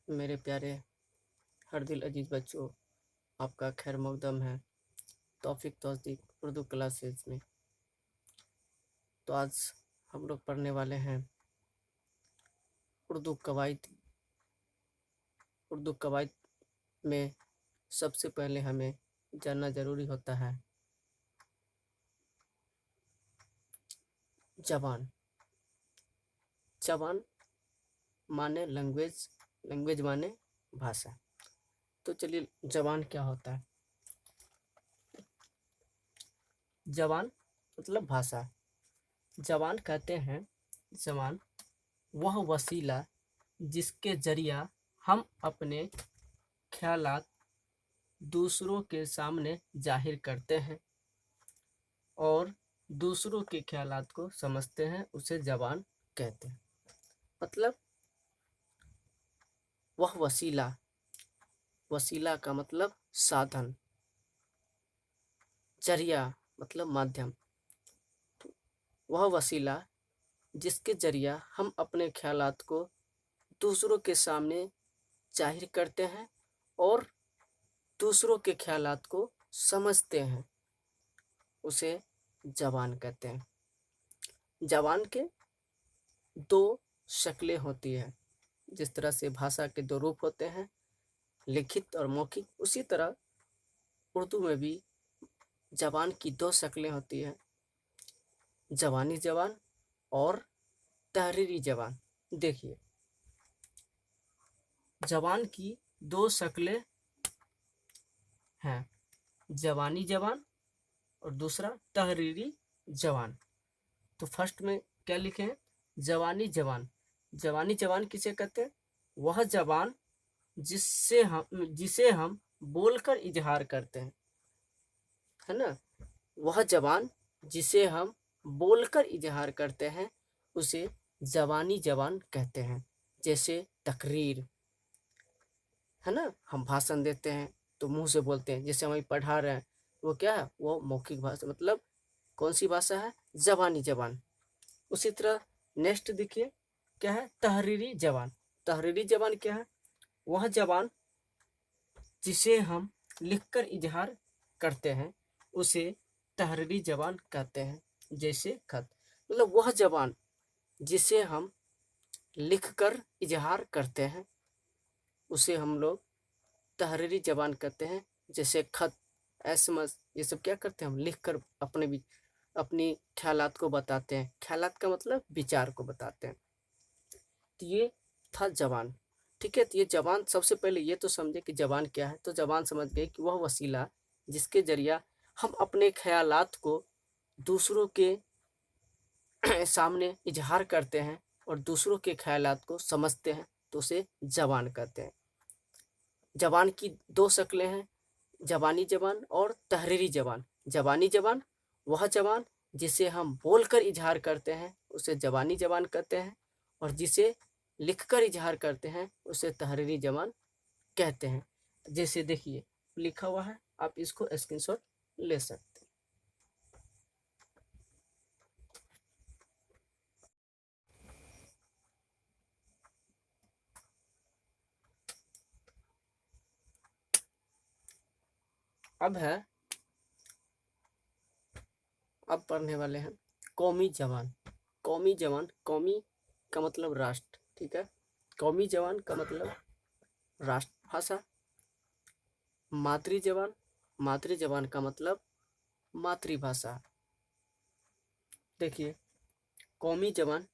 मेरे प्यारे हर दिल अजीज बच्चों, आपका खैर मकदम है तौफीक तौसीक उर्दू क्लासेस में। तो आज हम लोग पढ़ने वाले हैं उर्दू कवायद। उर्दू कवायद में सबसे पहले हमें जानना ज़रूरी होता है ज़बान। ज़बान माने लैंग्वेज, लैंग्वेज माने भाषा। तो चलिए, ज़बान क्या होता है? ज़बान मतलब भाषा। ज़बान कहते हैं, ज़बान वह वसीला जिसके जरिया हम अपने ख्यालात दूसरों के सामने जाहिर करते हैं और दूसरों के ख्यालात को समझते हैं, उसे ज़बान कहते हैं। मतलब वह वसीला, वसीला का मतलब साधन, जरिया मतलब माध्यम। वह वसीला जिसके जरिया हम अपने ख्यालात को दूसरों के सामने जाहिर करते हैं और दूसरों के ख्यालात को समझते हैं, उसे ज़बान कहते हैं। ज़बान के दो शक्लें होती है। जिस तरह से भाषा के दो रूप होते हैं, लिखित और मौखिक, उसी तरह उर्दू में भी ज़बान की दो शक्लें होती हैं, ज़बानी ज़बान और तहरीरी ज़बान। देखिए, ज़बान की दो शक्लें हैं, ज़बानी ज़बान और दूसरा तहरीरी ज़बान। तो फर्स्ट में क्या लिखे हैं? ज़बानी ज़बान। ज़बानी ज़बान किसे कहते हैं? वह ज़बान जिसे हम बोलकर इजहार करते हैं, है ना। वह ज़बान जिसे हम बोलकर इजहार करते हैं, उसे ज़बानी ज़बान कहते हैं। जैसे तकरीर, है ना, हम भाषण देते हैं तो मुंह से बोलते हैं। जैसे हम पढ़ा रहे हैं, वो क्या है? वो मौखिक भाषा, मतलब कौन सी भाषा है? ज़बानी ज़बान। उसी तरह नेक्स्ट देखिए, क्या है? तहरीरी ज़बान। तहरीरी ज़बान क्या है? वह ज़बान जिसे हम लिखकर इजहार करते हैं, उसे तहरीरी ज़बान कहते हैं। जैसे खत, मतलब वह ज़बान जिसे हम लिखकर इजहार करते हैं, उसे हम लोग तहरीरी ज़बान कहते हैं। जैसे खत, एसएमएस, ये सब क्या करते हैं? हम लिखकर अपनी ख्यालात को बताते हैं। ख्यालात का मतलब विचार को बताते हैं। तो ये था ज़बान। ठीक है, तो ये ज़बान, सबसे पहले ये तो समझे कि ज़बान क्या है। तो ज़बान समझ गए कि वह वसीला जिसके जरिया हम अपने ख्यालात को दूसरों के सामने इजहार करते हैं और दूसरों के ख्यालात को समझते हैं, तो उसे ज़बान कहते हैं। ज़बान की दो शक्लें हैं, ज़बानी ज़बान और तहरीरी ज़बान। ज़बानी ज़बान वह ज़बान जिसे हम बोलकर इजहार करते हैं, उसे ज़बानी ज़बान कहते हैं, और जिसे लिखकर इजहार करते हैं, उसे तहरीरी ज़बान कहते हैं। जैसे देखिए लिखा हुआ है, आप इसको स्क्रीनशॉट ले सकते हैं। अब पढ़ने वाले हैं कौमी ज़बान। कौमी ज़बान, कौमी का मतलब राष्ट्र, ठीक है। कौमी ज़बान का मतलब राष्ट्रभाषा। मातृ ज़बान, मातृ ज़बान का मतलब मातृभाषा। देखिए, कौमी ज़बान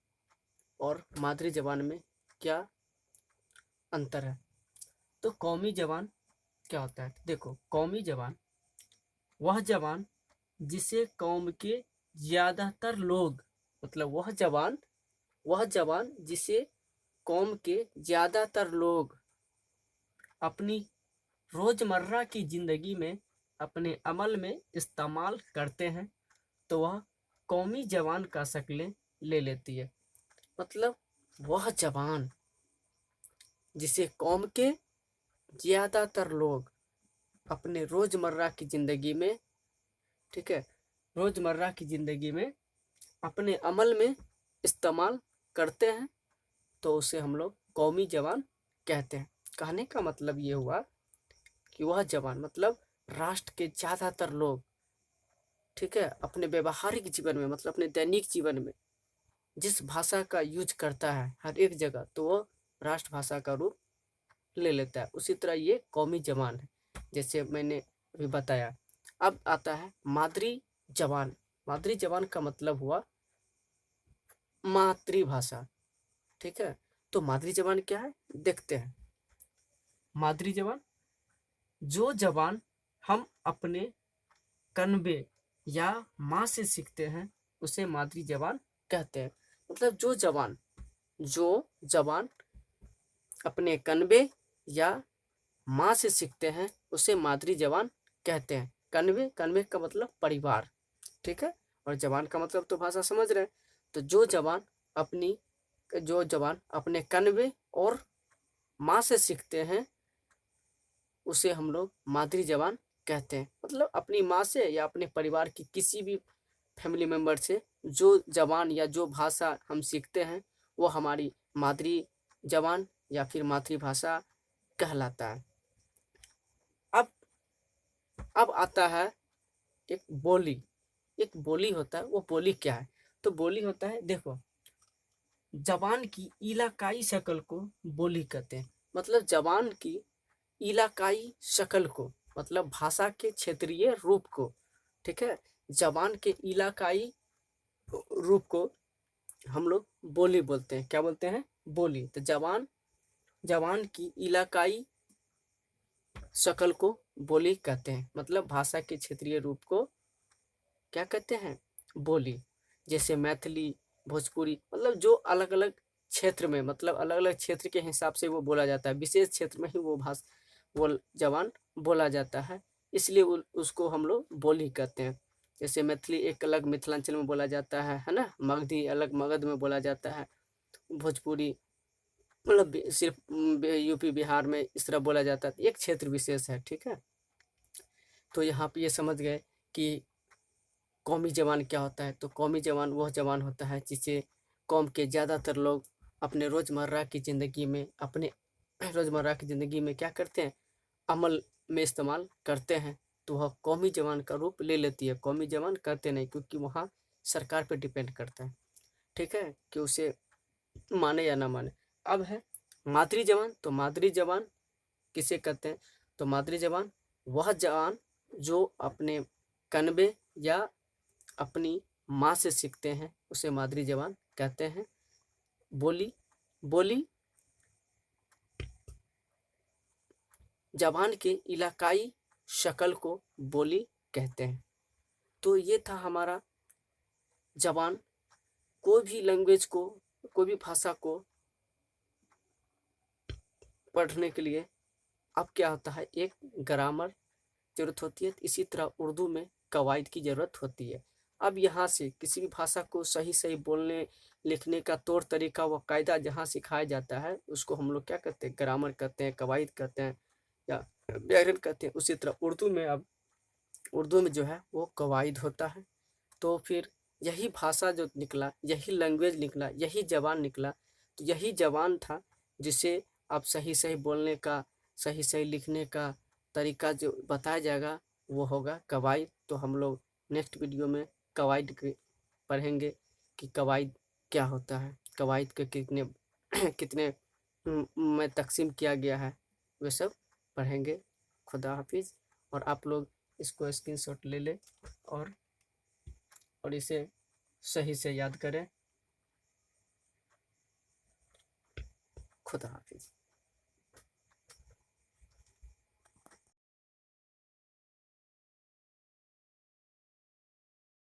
और मातृ ज़बान में क्या अंतर है? तो कौमी ज़बान क्या होता है? देखो, कौमी ज़बान वह ज़बान जिसे कौम के ज़्यादातर लोग, मतलब वह ज़बान जिसे कौम के ज़्यादातर लोग अपनी रोज़मर्रा की ज़िंदगी में, अपने अमल में इस्तेमाल करते हैं, तो वह कौमी ज़बान का शक्लें ले लेती है। मतलब वह ज़बान जिसे कौम के ज़्यादातर लोग अपने रोज़मर्रा की ज़िंदगी में, ठीक है, रोज़मर्रा की ज़िंदगी में अपने अमल में इस्तेमाल करते हैं, तो उसे हम लोग कौमी ज़बान कहते हैं। कहने का मतलब ये हुआ कि वह जवान मतलब राष्ट्र के ज़्यादातर लोग, ठीक है, अपने व्यवहारिक जीवन में मतलब अपने दैनिक जीवन में जिस भाषा का यूज करता है हर एक जगह, तो वो राष्ट्रभाषा का रूप ले लेता है। उसी तरह ये कौमी जबान है, जैसे मैंने अभी बताया। अब आता है मादरी जबान। मादरी जबान का मतलब हुआ मातृभाषा, ठीक है। तो मादरी जबान क्या है, देखते हैं। मादरी जबान, जो जबान हम अपने कन्वे या माँ से सीखते हैं उसे मादरी जबान कहते हैं। मतलब जो जबान अपने कन्वे या माँ से सीखते हैं उसे मादरी जबान कहते हैं। कन्वे का मतलब परिवार, ठीक है, और जबान का मतलब तो भाषा समझ रहे हैं। तो जो जबान अपने कन्वे और माँ से सीखते हैं उसे हम लोग मादरी जबान कहते हैं। मतलब अपनी माँ से या अपने परिवार की किसी भी फैमिली मेम्बर से जो जबान या जो भाषा हम सीखते हैं वो हमारी मादरी जबान या फिर मातृभाषा कहलाता है। अब आता है एक बोली। एक बोली होता है, वो बोली क्या है? तो बोली होता है, देखो, जबान की इलाकाई शक्ल को बोली कहते हैं। मतलब जबान की इलाकाई शक्ल को, मतलब भाषा के क्षेत्रीय रूप को, ठीक है, जबान के इलाकाई रूप को हम लोग बोली बोलते हैं। क्या बोलते हैं? बोली। तो जबान की इलाकाई शक्ल को बोली कहते हैं। मतलब भाषा के क्षेत्रीय रूप को क्या कहते हैं? बोली। जैसे मैथिली, भोजपुरी, मतलब जो अलग अलग क्षेत्र में, मतलब अलग अलग क्षेत्र के हिसाब से वो बोला जाता है। विशेष क्षेत्र में ही वो जबान बोला जाता है, इसलिए उसको हम लोग बोली कहते हैं। जैसे मैथिली एक अलग मिथिलांचल में बोला जाता है ना, मगधी अलग मगध में बोला जाता है, भोजपुरी मतलब सिर्फ यूपी बिहार में इस तरह बोला जाता है। एक क्षेत्र विशेष है, ठीक है। तो यहाँ पे ये समझ गए कि कौमी जबान क्या होता है। तो कौमी जबान वह जबान होता है जिसे कौम के ज़्यादातर लोग अपने रोज़मर्रा की ज़िंदगी में क्या करते हैं, अमल में इस्तेमाल करते हैं। तो वह कौमी जबान का रूप ले लेती है। कौमी जबान करते नहीं, क्योंकि वहाँ सरकार पे डिपेंड करता है, ठीक है, कि उसे माने या ना माने। अब है मादरी जबान। तो मादरी जबान किसे कहते हैं? तो मादरी जबान वह जबान जो अपने कन्वे या अपनी माँ से सीखते हैं उसे मादरी जबान कहते हैं। बोली जबान के इलाकाई शक्ल को बोली कहते हैं। तो ये था हमारा जबान। कोई भी लैंग्वेज को, कोई भी भाषा को पढ़ने के लिए अब क्या होता है, एक ग्रामर जरूरत होती है। इसी तरह उर्दू में कवायद की ज़रूरत होती है। अब यहाँ से किसी भी भाषा को सही सही बोलने लिखने का तौर तरीका व कायदा जहाँ सिखाया जाता है उसको हम लोग क्या कहते हैं, ग्रामर कहते हैं, कवायद कहते हैं या व्याकरण कहते हैं। उसी तरह उर्दू में जो है वो कवायद होता है। तो फिर यही भाषा जो निकला, यही लैंग्वेज निकला, यही जबान निकला, तो यही जबान था जिसे अब सही सही बोलने का, सही सही लिखने का तरीका जो बताया जाएगा वो होगा कवायद। तो हम लोग नेक्स्ट वीडियो में कवायद के पढ़ेंगे कि कवायद क्या होता है, कवायद के कितने कितने में तकसीम किया गया है, वे सब पढ़ेंगे। खुदा हाफिज़। और आप लोग इसको स्क्रीनशॉट ले लें और इसे सही से याद करें। खुदा हाफिज़।